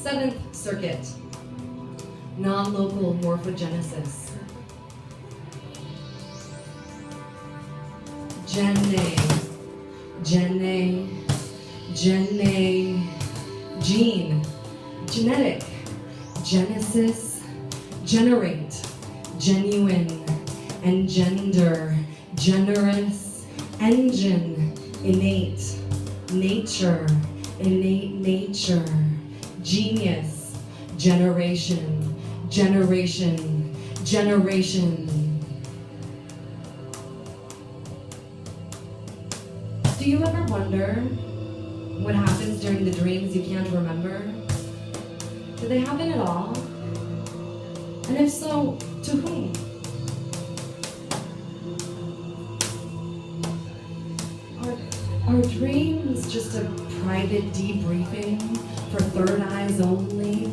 Seventh circuit, non-local morphogenesis. Gene, genetic, genesis, generate, genuine, engender, generous, engine, innate, nature, innate nature, genius, generation, generation, generation. Do you ever wonder what happens during the dreams you can't remember? Do they happen at all? And if so, to whom? Are dreams just a private debriefing for third eyes only,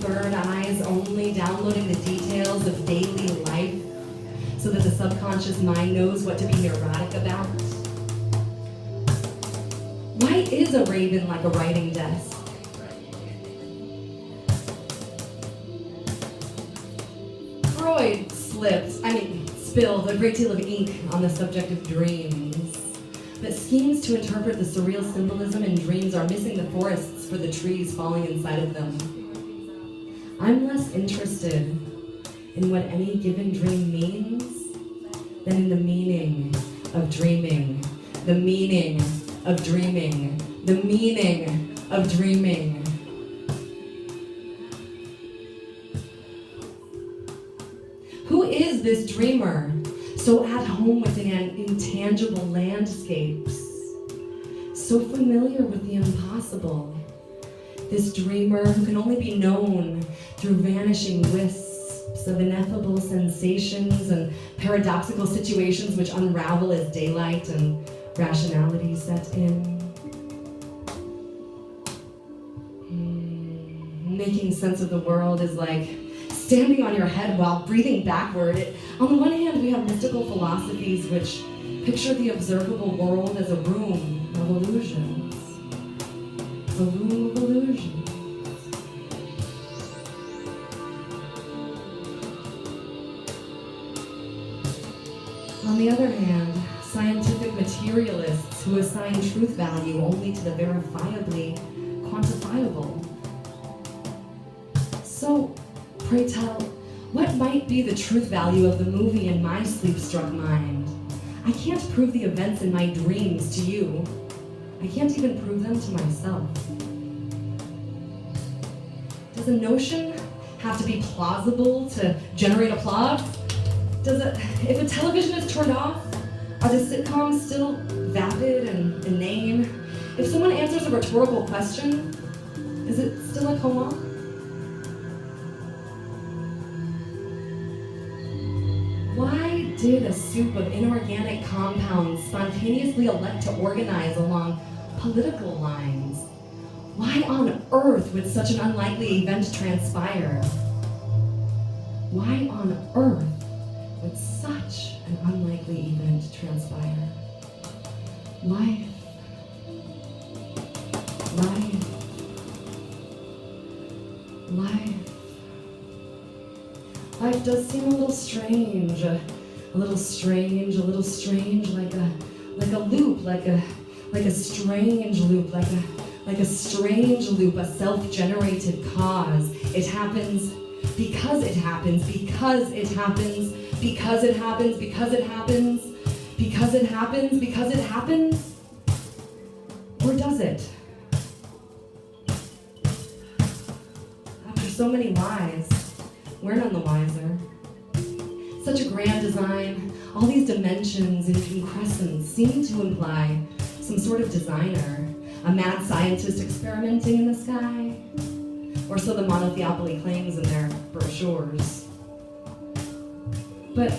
downloading the details of daily life so that the subconscious mind knows what to be neurotic about? Why is a raven like a writing desk? Freud spilled a great deal of ink on the subject of dreams. But schemes to interpret the surreal symbolism in dreams are missing the forests for the trees falling inside of them. I'm less interested in what any given dream means than in the meaning of dreaming. The meaning of dreaming. The meaning of dreaming. Who is this dreamer, so at home within intangible landscapes, so familiar with the impossible? This dreamer who can only be known through vanishing wisps of ineffable sensations and paradoxical situations which unravel as daylight and rationality set in. Making sense of the world is like standing on your head while breathing backward. On the one hand, we have mystical philosophies which picture the observable world as a room of illusions. A room of illusions. On the other hand, scientific materialists who assign truth value only to the verifiably quantifiable. So, pray tell, what might be the truth value of the movie in my sleep-struck mind? I can't prove the events in my dreams to you. I can't even prove them to myself. Does a notion have to be plausible to generate applause? If a television is turned off, are the sitcoms still vapid and inane? If someone answers a rhetorical question, is it still a coma? Why did a soup of inorganic compounds spontaneously elect to organize along political lines? Why on earth would such an unlikely event transpire? Why on earth would such an unlikely event transpire? Life. Life does seem a little strange, like a loop, like a strange loop, like a strange loop, a self-generated cause. It happens because it happens, because it happens, because it happens, because it happens, because it happens, because it happens? Or does it? After so many lies, we're none the wiser. Such a grand design, all these dimensions and concrescents seem to imply some sort of designer, a mad scientist experimenting in the sky, or so the monotheopoly claims in their brochures. But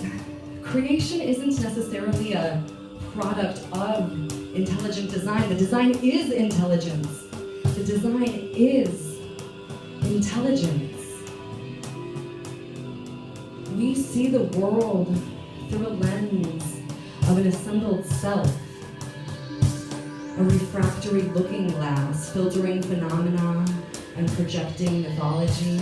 creation isn't necessarily a product of intelligent design. The design is intelligence. The design is intelligence. We see the world through a lens of an assembled self, a refractory looking glass filtering phenomena and projecting mythology.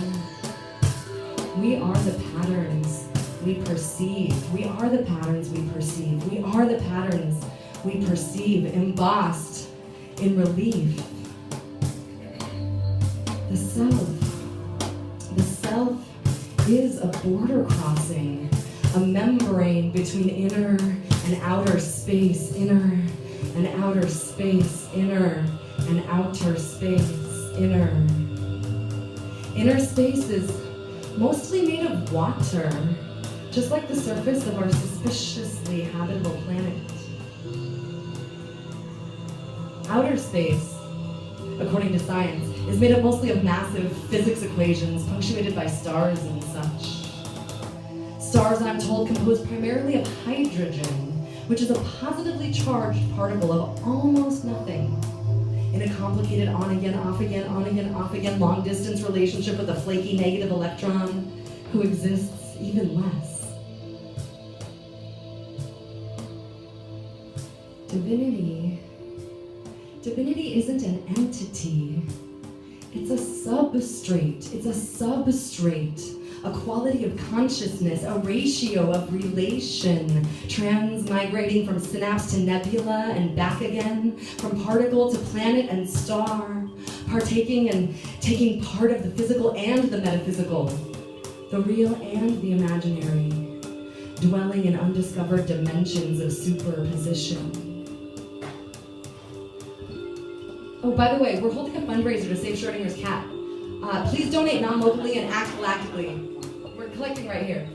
We are the patterns we perceive. We are the patterns we perceive. We are the patterns we perceive, embossed in relief. The self is a border crossing, a membrane between inner and outer space, inner and outer space, inner and outer space, inner. Inner space is mostly made of water, just like the surface of our suspiciously habitable planet. Outer space, according to science, is made up mostly of massive physics equations punctuated by stars and such. Stars, I'm told, composed primarily of hydrogen, which is a positively charged particle of almost nothing in a complicated on-again, off-again, on-again, off-again, long-distance relationship with a flaky negative electron who exists even less. Divinity isn't an entity. It's a substrate. It's a substrate, a quality of consciousness, a ratio of relation, transmigrating from synapse to nebula and back again, from particle to planet and star, partaking and taking part of the physical and the metaphysical, the real and the imaginary, dwelling in undiscovered dimensions of superposition. Oh, by the way, we're holding a fundraiser to save Schrodinger's cat. Please donate non-locally and act galactically. We're collecting right here.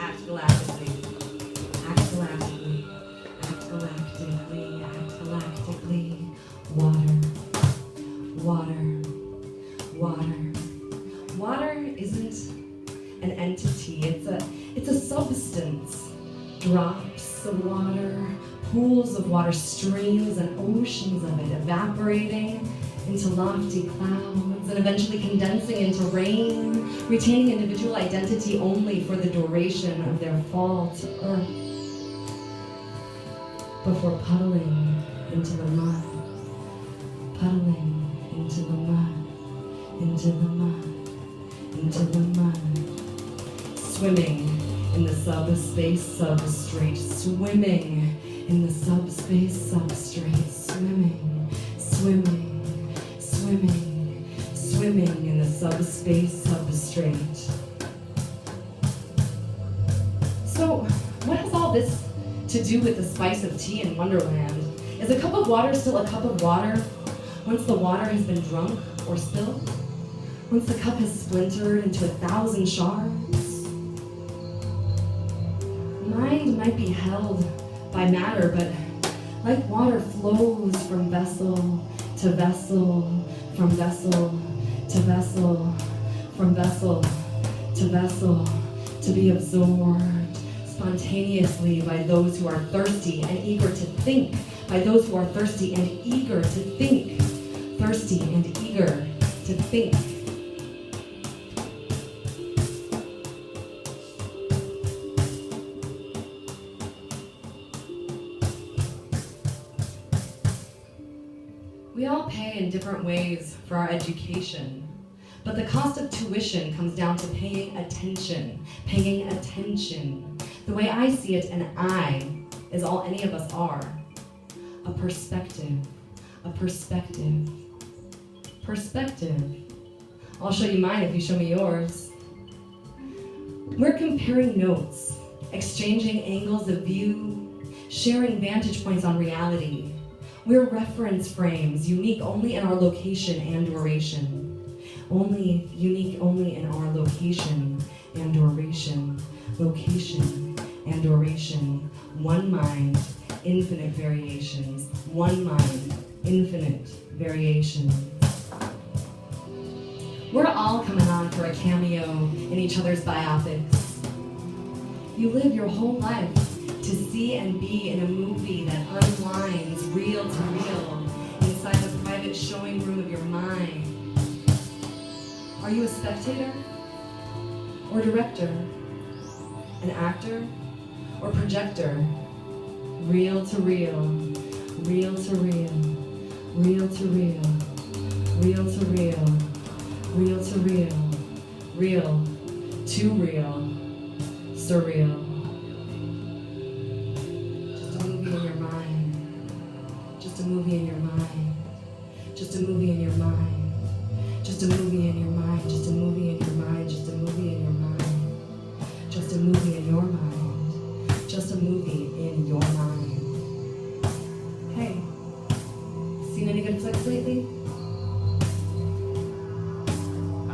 Act galactically. Act galactically. Act galactically. Act galactically. Water. Water. Water. Water isn't an entity. It's a substance. Drops of water, pools of water, streams and oceans of it, evaporating into lofty clouds and eventually condensing into rain, retaining individual identity only for the duration of their fall to earth, before puddling into the mud, puddling into the mud, into the mud, into the mud, swimming in the subspace substrate, swimming in the subspace substrate, swimming, swimming, swimming, swimming in the subspace substrate. So, what has all this to do with the spice of tea in Wonderland? Is a cup of water still a cup of water once the water has been drunk or spilled? Once the cup has splintered into 1,000 shards? Mind might be held by matter, but like water flows from vessel to vessel, from vessel to vessel, from vessel to vessel, to be absorbed spontaneously by those who are thirsty and eager to think, by those who are thirsty and eager to think, thirsty and eager to think. We all pay in different ways for our education, but the cost of tuition comes down to paying attention, paying attention. The way I see it, and I is all any of us are, a perspective, a perspective, perspective. I'll show you mine if you show me yours. We're comparing notes, exchanging angles of view, sharing vantage points on reality. We're reference frames, unique only in our location and duration. Only, unique only in our location and duration. Location and duration. One mind, infinite variations. One mind, infinite variations. We're all coming on for a cameo in each other's biopics. You live your whole life to see and be in a movie that unwinds real to real inside the private showing room of your mind. Are you a spectator or director? An actor or projector? Real to real, real to real, Real to real, real to real, real to real, real to real, surreal. Just a movie in your mind, just a movie in your mind, just a movie in your mind, just a movie in your mind, just a movie in your mind, just a movie in your mind, just a movie in your mind.